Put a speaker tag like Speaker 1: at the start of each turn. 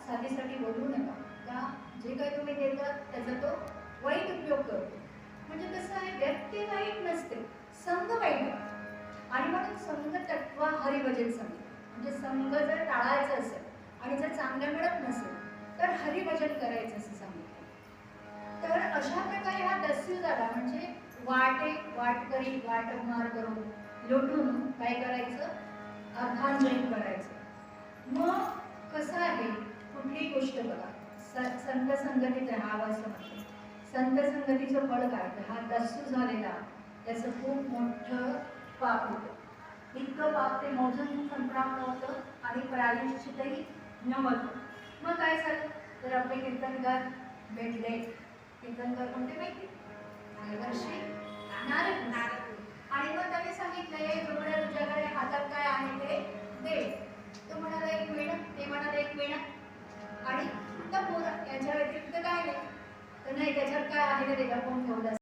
Speaker 1: साधीसाठी बोलू नका. का जे काही तुम्ही देता त्याचा तो वाईट उपयोग करतो. म्हणजे कसं आहे, व्यक्ती वाईट नसते, संघ वाईट आहे. आणि म्हणून संघ तत्व हरिभजन संगीत, म्हणजे संघ जर टाळायचं असेल आणि जर चांगलं मिळत नसेल तर हरिभजन करायचं असं सांगितलं. तर अशा प्रकारे हा दस्यू झाला, म्हणजे वाट करी वाट मार करून लुटून काय करायचं, अर्धांजन करायचं. मग कसं आहे, कुठली गोष्ट बघा, संत संगतीत राहावं असं म्हणतो. संत संगतीचं फळ काय, हा दस्यू झालेला त्याचं खूप मोठं पाप होतं. इतकं पाप ते मोजून संपणार नव्हतं आणि प्रायश्चितही नव्हतं. मग काय झालं, तर आपले कीर्तनकार भेटले. कीर्तनकार कोणते माहिती, नारदर्शी नारद. आणि मग त्यांनी सांगितलं, प्रभूला तुझ्याकडे हातात काय आहे ते दे. तो म्हणाला एक वेणा, ते म्हणाले एक वेणा आणि तंबोरा, याच्या व्यतिरिक्त काय नाही. तर नाही, त्याच्यात काय आहे ते कोण ठेवलं